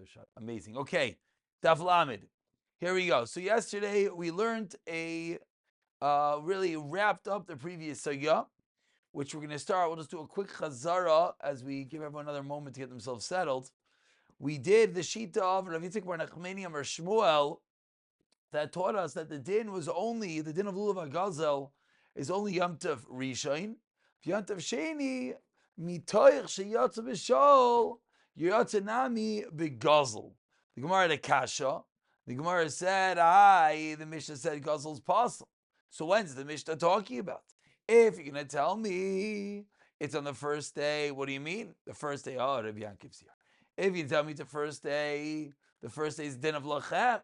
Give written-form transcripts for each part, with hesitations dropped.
shot. Amazing. Okay, Daf Lamed. Here we go. So yesterday we learned really wrapped up the previous Sugya, which we're going to start. We'll just do a quick chazara as we give everyone another moment to get themselves settled. We did the Shita of Rav Yitzchak Bar Nachmani or Shmuel that taught us that the din of Lulav HaGazel is only Yom Tov Rishon. Yom Tov Sheni, mitoich sheyatz b'shol, yatz nami b'gazel. The Gemara had a kasha. The Gemara said, the Mishnah said gazel's possible. So when's the Mishnah talking about? If you're going to tell me it's on the first day, what do you mean? The first day, Rav Yankiv's here. If you tell me the first day is din of lachem.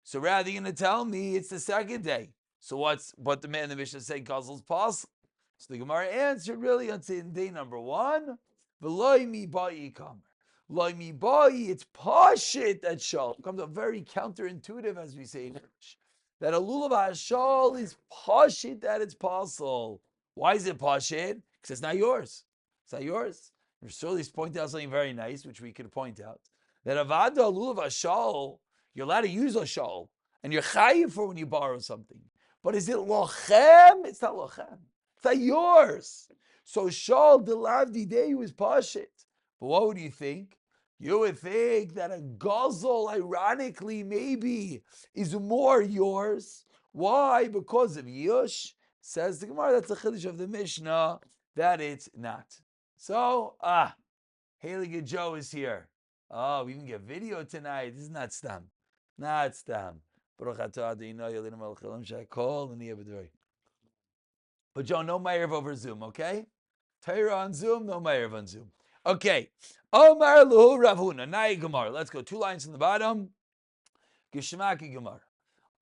So rather you're going to tell me it's the second day. So what the man in the Mishnah said gazel's possible? So the Gemara answered really on day number 1, v'loi mi ba'i kamer. Loi mi ba'i, it's pashit that shal. It comes up very counterintuitive as we say in English. That a lulav hashal is pashit that it's possible. Why is it pashit? Because it's not yours. It's not yours. Rasuli's pointed out something very nice, which we could point out. That avada lulav hashal, you're allowed to use a shal, and you're chayiv for when you borrow something. But is it lochem? It's not lochem. It's not yours. So shal delavdi deyu is pashit. But what would you think? You would think that a gazel, ironically, maybe is more yours. Why? Because of Yush. Says the Gemara, that's the chiddush of the Mishnah, that it's not. So, Haley Joe is here. Oh, we even get video tonight. This is not Stam. Not Stam. But Joe, no Meir over Zoom, okay? Torah on Zoom, no Meir on Zoom. Okay. Omar Luhu Rav Huna. Nai Gemara. Let's go. 2 lines from the bottom. Geshmaki Gemara.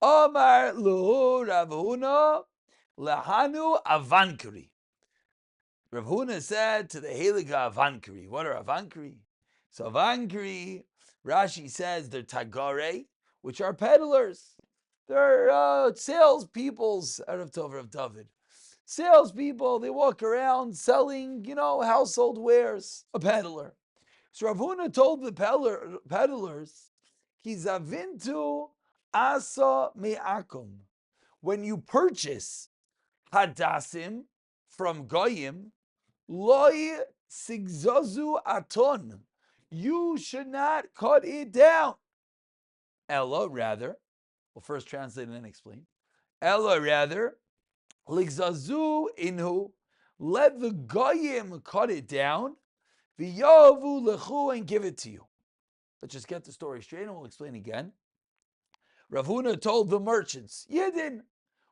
Omar Luhu Rav Huna Lahanu Avankari. Rav Huna said to the Heliga Avankari. What are Avankari? So Avankari, Rashi says they're Tagare, which are peddlers. They're salespeoples out of Tov of David. Salespeople, they walk around selling, household wares. A peddler. So Rav Huna told the peddlers, Kizavintu asa me'akum. When you purchase hadassim from goyim, loy sigzazu aton. You should not cut it down. Ella, rather, we'll first translate and then explain. Ella, rather, Ligzazu inhu, let the goyim cut it down, v'yavu lechu, and give it to you. Let's just get the story straight and we'll explain again. Rav Huna told the merchants, Yidin,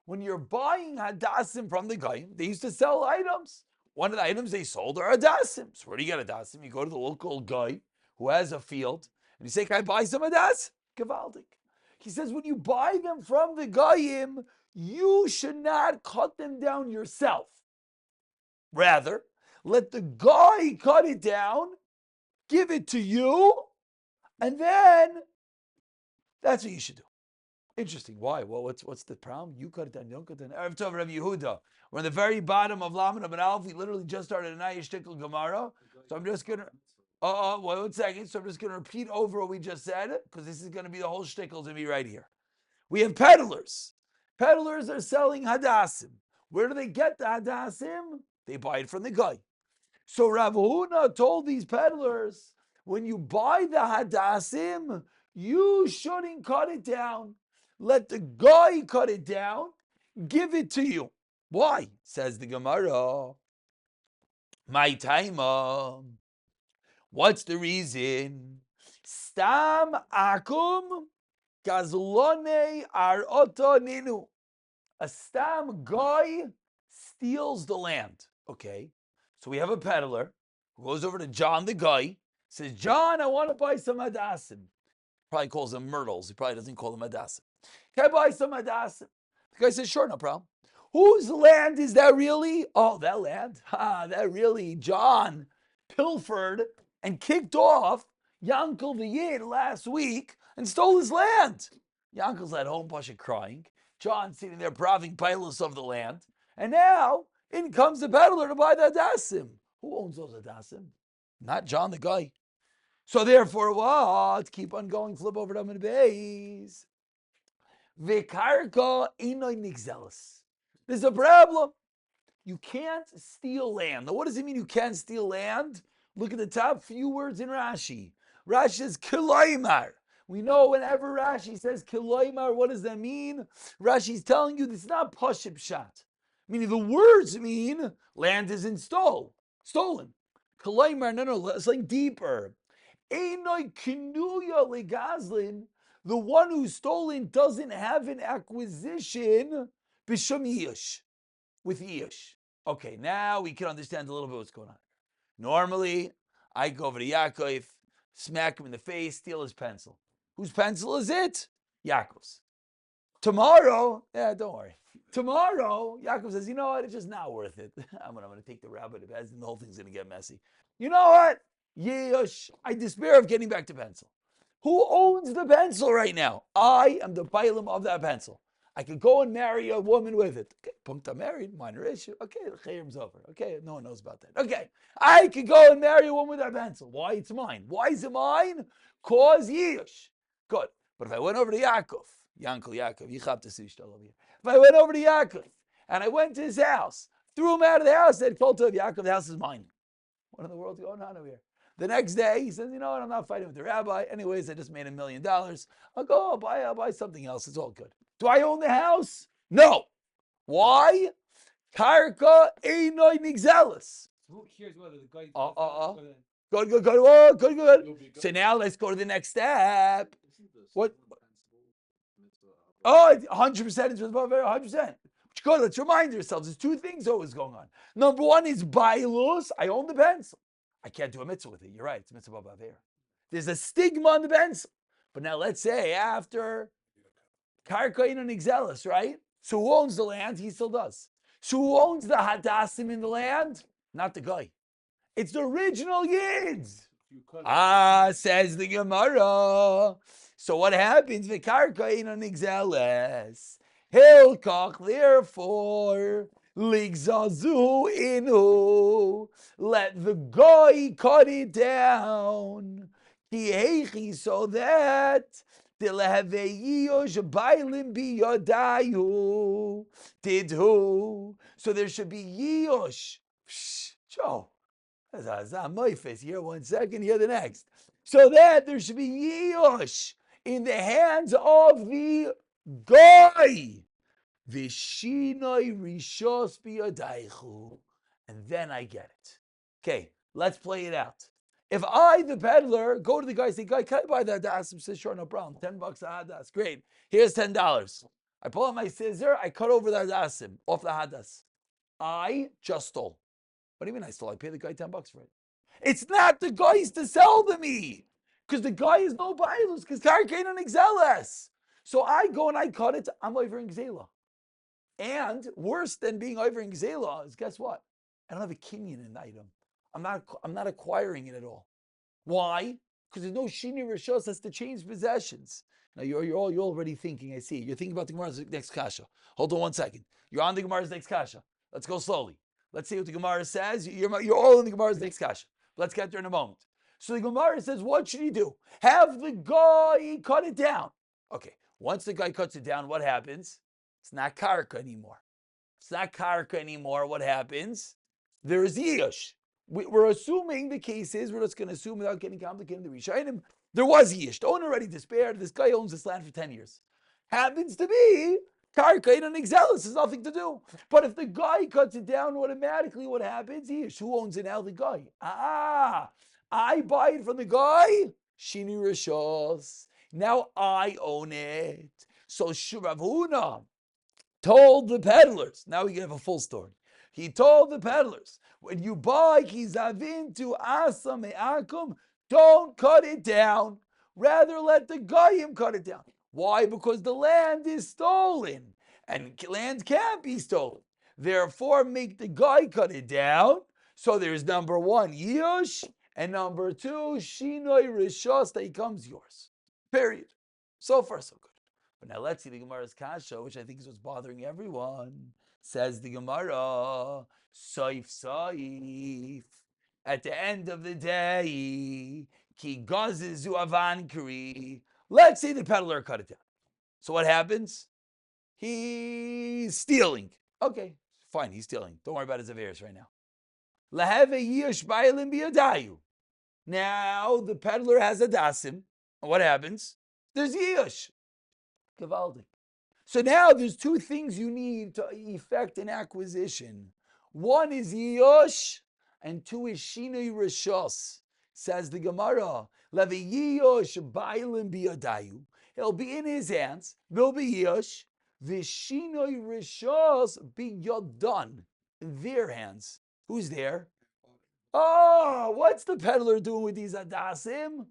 when you're buying hadassim from the goyim, they used to sell items. One of the items they sold are hadassim. So where do you get hadassim? You go to the local guy who has a field, and you say, can I buy some hadassim? Gavaldik. He says, when you buy them from the goyim, you should not cut them down yourself. Rather, let the guy cut it down, give it to you, and then that's what you should do. Interesting. Why? Well, what's the problem? You cut it down, you don't cut it down. Erev Tov Rav Yehuda. We're in the very bottom of Lamed Abed Aleph. We literally just started an Ayish Tikkel Gemara. So I'm just going to... one second. So I'm just going to repeat over what we just said, because this is going to be the whole shtickel's going to be right here. We have peddlers. Peddlers are selling hadassim. Where do they get the hadassim? They buy it from the guy. So Rav Huna told these peddlers, when you buy the hadassim, you shouldn't cut it down. Let the guy cut it down, give it to you. Why? Says the Gemara. My time. What's the reason? Stam akum gazlone arota ninu. A stam guy steals the land. Okay, so we have a peddler who goes over to John the guy, says, John, I want to buy some hadassim. Probably calls them myrtles. He probably doesn't call them hadassim. Can I buy some hadassim? The guy says, sure, no problem. Whose land is that really? Oh, that land? That really, John pilfered and kicked off Yankel the Yid last week and stole his land. Yankel's at home, Pasha crying. John sitting there proving pilots of the land. And now, in comes the peddler to buy the hadassim. Who owns those hadassim? Not John the guy. So therefore, what? Keep on going, flip over to Amud Beis. V'karka einoi nigzelis. There's a problem. You can't steal land. Now, what does it mean you can't steal land? Look at the top few words in Rashi. Rashi says kiloimar. We know whenever Rashi says kiloimar, what does that mean? Rashi's telling you this is not pashib shat. Meaning the words mean land isn't stolen. Kiloimar, no, it's like deeper. Einoi kinuya legazlin. The one who's stolen doesn't have an acquisition b'shum yish, with yish. Okay, now we can understand a little bit what's going on. Normally, I go over to Yaakov, smack him in the face, steal his pencil. Whose pencil is it? Yaakov's. Tomorrow, don't worry. Tomorrow, Yaakov says, you know what? It's just not worth it. I'm going to take the rabbit to bed, and the whole thing's going to get messy. You know what? Yesh, I despair of getting back to pencil. Who owns the pencil right now? I am the bailam of that pencil. I could go and marry a woman with it. Okay, punkta married, minor issue. Okay, the chayrim's over. Okay, no one knows about that. Okay, I could go and marry a woman with that pencil. Why? It's mine. Why is it mine? Cause yesh. Good. But if I went over to Yaakov, if I went over to Yaakov and I went to his house, threw him out of the house, said, told him, Yaakov, the house is mine. What in the world's going on over here? The next day, he says, you know what, I'm not fighting with the rabbi. Anyways, I just made $1 million. I'll buy something else. It's all good. Do I own the house? No. Why? Karka einoi nigzelis. Who cares whether the guy... Good. So now let's go to the next step. What? Oh, 100%. It's 100%. Good. Let's remind ourselves. There's two things always going on. Number one is bailus. I own the pencil. I can't do a mitzvah with it. You're right. It's mitzvah b'aver. There's a stigma on the pencil. But now let's say after karka einoi nigzelis, right? So who owns the land? He still does. So who owns the hadassim in the land? Not the guy. It's the original Yids. Says the Gemara. So what happens? V'karka einoi nigzelis. Hilkach, therefore, ligzazu inu. Let the guy cut it down. Ki so that did who? So there should be yiosh. Joe, that's on my face. Here 1 second, here the next. So that there should be yiosh in the hands of the guy. Vishinoi rishos biyadaichu. And then I get it. Okay, let's play it out. If I, the peddler, go to the guy and say, guy, can I buy that hadas? He says, sure, no problem. $10 a hadas. Great. Here's $10. I pull out my scissor, I cut over the hadasim off the hadas. I just stole. What do you mean I stole? I paid the guy $10 for it. It's not the guy's to sell to me. Because the guy is no bailus, because karka einoi nigzelis. So I go and I cut it, I'm over in Gzela. And worse than being over in Gzela is, guess what? I don't have a kinyan in the item. I'm not acquiring it at all. Why? Because there's no shini rishos that's to change possessions. Now you're already thinking. I see. You're thinking about the Gemara's next kasha. Hold on 1 second. You're on the Gemara's next kasha. Let's go slowly. Let's see what the Gemara says. You're all in the Gemara's next kasha. Let's get there in a moment. So the Gemara says, what should he do? Have the guy cut it down. Okay. Once the guy cuts it down, what happens? It's not karka anymore. It's not karka anymore. What happens? There is yish. We're assuming the case is, we're just going to assume without getting complicated, the Rishayim, there was yish. The owner already despaired. This guy owns this land for 10 years. Happens to be karka einoi nigzelis. Has nothing to do. But if the guy cuts it down, automatically what happens? Yish. Who owns it now? The guy. I buy it from the guy. Shini rishos. Now I own it. So Rav Huna told the peddlers. Now we have a full story. He told the peddlers, when you buy kizavin to asa me'akum, don't cut it down. Rather let the goyim cut it down. Why? Because the land is stolen. And land can't be stolen. Therefore, make the guy cut it down. So there's number one, yush, and number two, shinoi rishos, that becomes yours. Period. So far, so good. But now let's see the Gemara's kasha, which I think is what's bothering everyone. Says the Gemara, Saif. At the end of the day, Ki gazizu avankari. Let's say the peddler cut it down. So what happens? He's stealing. Okay, fine, he's stealing. Don't worry about his affairs right now. Laheve yish bailim biyadayu. Now the peddler has a dasim. And what happens? There's yish. Gavaldik. So now there's two things you need to effect an acquisition. One is yish, and two is shinui rishos. Says the Gemara, Levi yish bailim biyadayu. It'll be in his hands. Will be yish. Vishinoi rishos be yodon, in their hands. Who's there? Oh, what's the peddler doing with these adasim?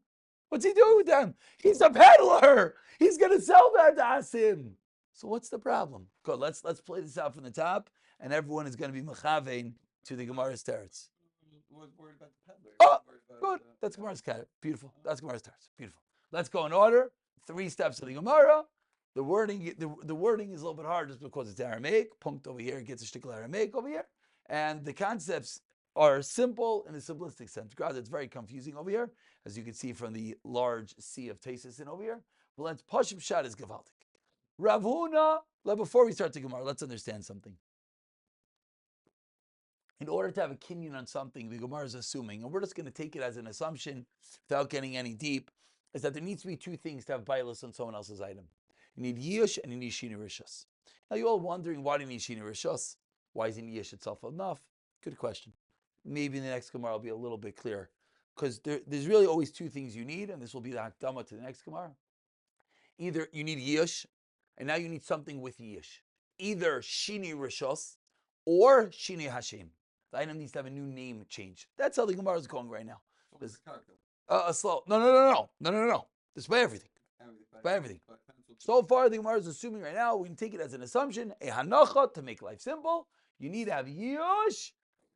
What's he doing with them? He's a peddler. He's gonna sell the adasim. So what's the problem? Good. Let's play this out from the top, and everyone is going to be mechavein to the Gemara's teretz. Was worried about the peddler. Oh, good. That's Gemara's cat. Beautiful. That's Gemara's teretz. Beautiful. Let's go in order. 3 steps of the Gemara. The wording is a little bit hard just because it's Aramaic. Punkt over here gets a shtickle Aramaic over here. And the concepts are simple in a simplistic sense. God, it's very confusing over here, as you can see from the large sea of Tesis in over here. But let's Pashim Shad is Gavaldik. Rav Huna, before we start the Gemara, let's understand something. In order to have a kinyan on something, the Gemara is assuming, and we're just going to take it as an assumption without getting any deep, is that there needs to be 2 things to have bailus on someone else's item. You need yish and you need shini rishos. Now you're all wondering, why do you need shini rishos? Why isn't yish itself enough? Good question. Maybe in the next Gemara will be a little bit clearer. Because there's really always 2 things you need, and this will be the hakdama to the next Gemara. Either you need yish, and now you need something with yish. Either shini rishos or shini hashem. The item needs to have a new name change. That's how the Gemara is going right now. Slow. No. This is by everything. By everything. So far, the Gemara is assuming right now, we can take it as an assumption, a hanacha, to make life simple. You need to have yish,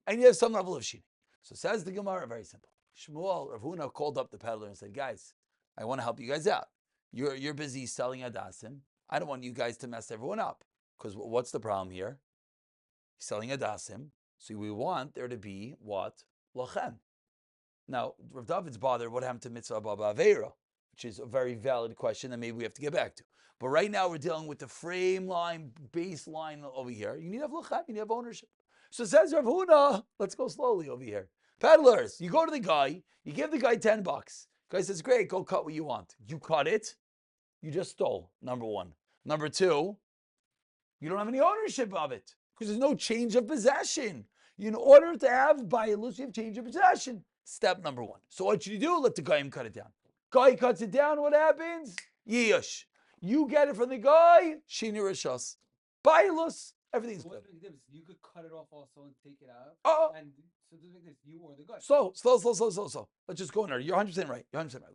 and you have some level of shini. So says the Gemara, very simple. Shmuel, Rav Huna called up the peddler and said, guys, I want to help you guys out. You're busy selling adasim. I don't want you guys to mess everyone up. Because what's the problem here? He's selling adasim. So we want there to be what? Lachem. Now, Rav David's bothered what happened to mitzvah baba aveira, which is a very valid question that maybe we have to get back to. But right now we're dealing with the frame line, baseline over here. You need to have lachem, you need to have ownership. So says Rav Huna, let's go slowly over here. Peddlers, you go to the guy, you give the guy $10. Guy says, great, go cut what you want. You cut it, you just stole, number 1. Number 2, you don't have any ownership of it because there's no change of possession. In order to have bailus, you have change of possession. Step number 1. So what should you do? Let the guy cut it down. Guy cuts it down, what happens? Yish. You get it from the guy, shini rishos. Bailus, everything's good. You could cut it off also and take it out. And so does it make this you or the guy? Slow. Let's just go in there. You're 100% right.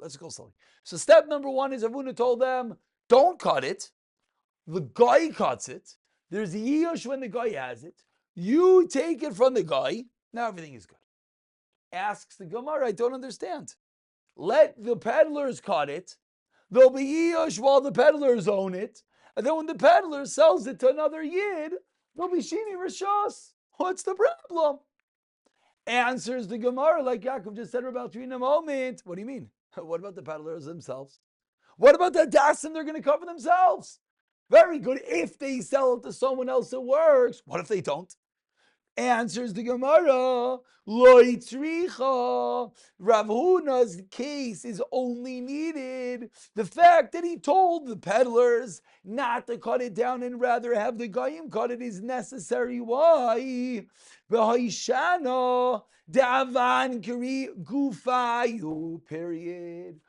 Let's go slowly. So step number 1 is Avuna told them, don't cut it. The guy cuts it. There's a yish when the guy has it. You take it from the guy. Now everything is good. Asks the Gemara, I don't understand. Let the peddlers cut it. There'll be yish while the peddlers own it. And then when the peddler sells it to another yid, there'll be shini rishos. What's the problem? Answers the Gemara, like Yaakov just said about you in a moment. What do you mean? What about the peddlers themselves? What about the dasim they're going to cover themselves? Very good. If they sell it to someone else, it works. What if they don't? Answers the Gemara, Lo tzricha. Rav Huna's case is only needed. The fact that he told the peddlers not to cut it down and rather have the goyim cut it is necessary. Why? V'haishana da'avan kari gufayu. Period.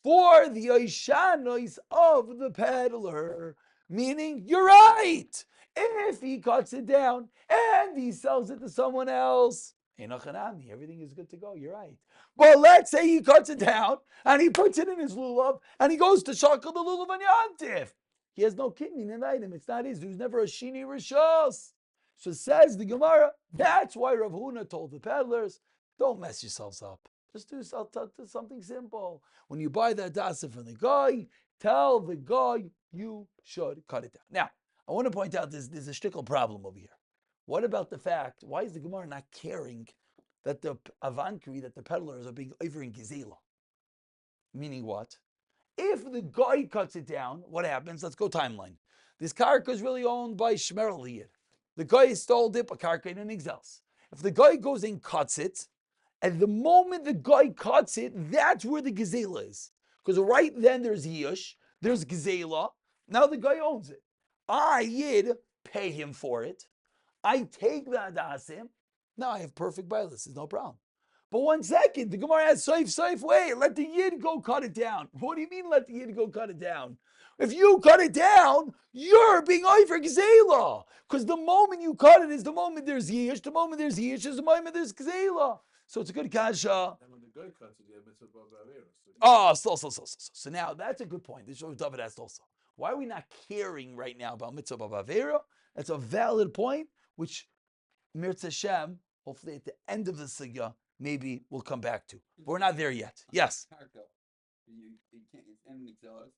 For the oishanos of the peddler. Meaning, you're right. If he cuts it down and he sells it to someone else, everything is good to go. You're right. But let's say he cuts it down and he puts it in his lulav and he goes to shakel the lulav on Yantif. He has no kinyan in the item. It's not his. There's never a shini rishos. So says the Gemara, that's why Rav Huna told the peddlers, don't mess yourselves up. Just do something simple. When you buy that dasa from the guy, tell the guy you should cut it down. Now, I want to point out there's a shtickle problem over here. What about the fact, why is the Gemara not caring that the avankri, that the peddlers are being over in Gizela? Meaning what? If the guy cuts it down, what happens? Let's go timeline. This karka is really owned by Shmerel Yid. The guy stole it, but karka in an exels. If the guy goes and cuts it, at the moment the guy cuts it, that's where the gazela is. Because right then there's Yush, there's gazela. Now the guy owns it. I, Yid, pay him for it. I take the adasim. Now I have perfect bias. There's no problem. But 1 second, the Gemara has saif, wait, let the Yid go cut it down. What do you mean let the Yid go cut it down? If you cut it down, you're being over gazela. Because the moment you cut it is the moment there's Yish, the moment there's Yish is the moment there's gazela. So it's a good kasha. And when the guy cuts it, you have mitzvah b'avera. Oh, so now that's a good point. This is what David asked also. Why are we not caring right now about mitzvah b'avera? That's a valid point, which Mirz Hashem, hopefully at the end of the sugya, maybe we'll come back to. But we're not there yet. Yes. You can't. It's in exhaust.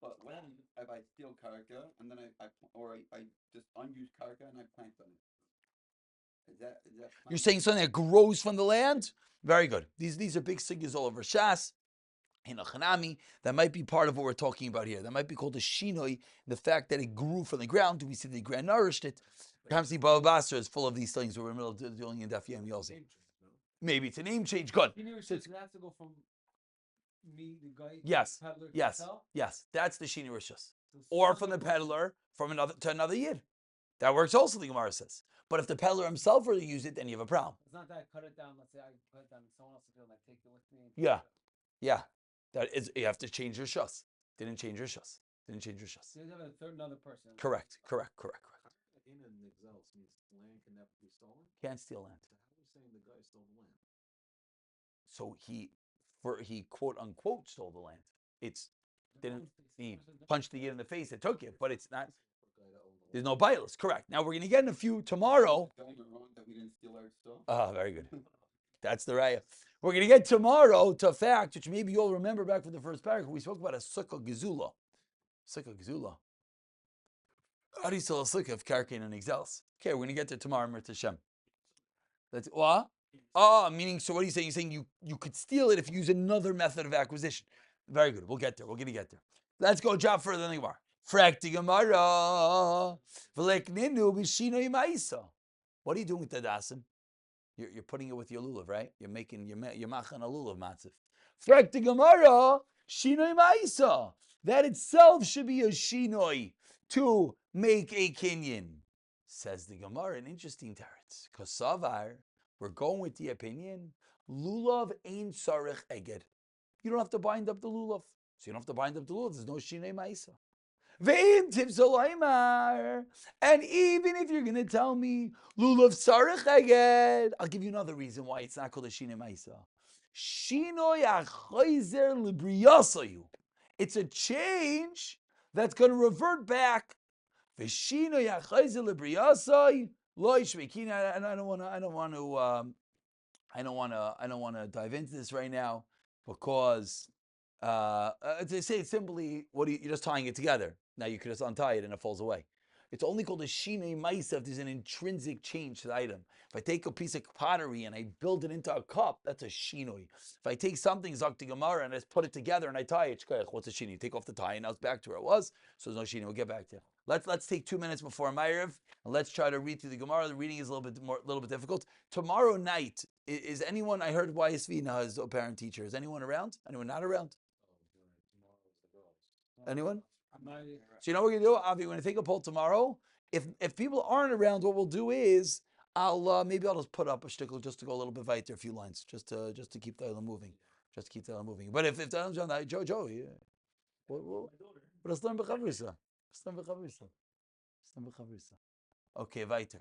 But what happens if I steal karka and then I just unused karka and I plant on it? Is that You're saying something that grows from the land? Very good. These are big sugyas all over Shas. In a Chanami, that might be part of what we're talking about here. That might be called a shinoi, the fact that it grew from the ground. Do we see the ground nourished it? Perhaps the Baba Basra is full of these things. We're in the middle of dealing in Daf Yomi also. Maybe it's a name change. Good. So it has to go from me, the guy, Yes, peddler, to yes, myself? yes. That's the Shini Rishus. So Or some from the other peddler from another to another Yid. That works also, the Gemara says. But if the peddler himself were to use it, then you have a problem. It's not that I cut it down. Let's say I cut it down and someone else will do it and I take it with me. And Yeah. Yeah. That is, you have to change your shus. Didn't change your shus. Didn't change your shus. So you have another person. Correct. In an exhaust means land can never be stolen. Can't steal land. So how are we saying the guy stole the land? So he quote unquote stole the land. It's didn't he Person- punched the Yid in the face that took it, but it's not. For a guy that owned the There's land. no bias. Correct. Now we're gonna get in a few tomorrow. Going wrong that we didn't steal our stuff? Ah, very good. That's the raya. We're going to get tomorrow to a fact, which maybe you'll remember back from the first paragraph. We spoke about a sukkah gezula. Sukkah gezula. How do you sell a sukkah if karkin and exels? Okay, we're going to get to tomorrow, Mirz Hashem. That's what? Oh, meaning, so what are you saying? You're saying you could steal it if you use another method of acquisition. Very good. We'll get there. We're going to get there. Let's go a job further than the Gemara. Frakti Gemara. V'lekninu b'shinoi ma'isa. What are you doing with the dasim? You're putting it with your lulav, right? You're machan a lulav matzif. Frakti Gemara, shinoi ma'isa. That itself should be a shinoi to make a kinyan. Says the Gemara, an interesting teretz. Kosavar, we're going with the opinion, lulav ain't sarich eged. You don't have to bind up the lulav. So you don't have to bind up the lulav. There's no shinoi ma'isa. And even if you're going to tell me lulav sarich eged, I'll give you another reason why it's not called a shinoi ma'isa. Shinoi achayzer libriyasayu. It's a change that's going to revert back. V'shinoi achayzer libriyasay lo yishvekina. And I don't want to dive into this right now because to say it simply, you're just tying it together. Now you could just untie it and it falls away. It's only called a shinei ma'isa if there's an intrinsic change to the item. If I take a piece of pottery and I build it into a cup, that's a shinoi. If I take something zakti gemara and I just put it together and I tie it, what's a shinoi? You take off the tie and now it's back to where it was. So there's no shinoi. We'll get back to it. Let's take 2 minutes before Ma'ariv and let's try to read through the Gemara. The reading is a little bit difficult. Tomorrow night, is anyone? I heard YSV now has a parent teacher. Is anyone around? Anyone not around? Anyone? So you know what we're gonna do, Avi? We're gonna take a poll tomorrow. If people aren't around, what we'll do is I'll just put up a shtickle just to go a little bit weiter, a few lines, just to keep the island moving, But if the island's on Joe, yeah. But let's learn b'chavrisa. Okay, weiter.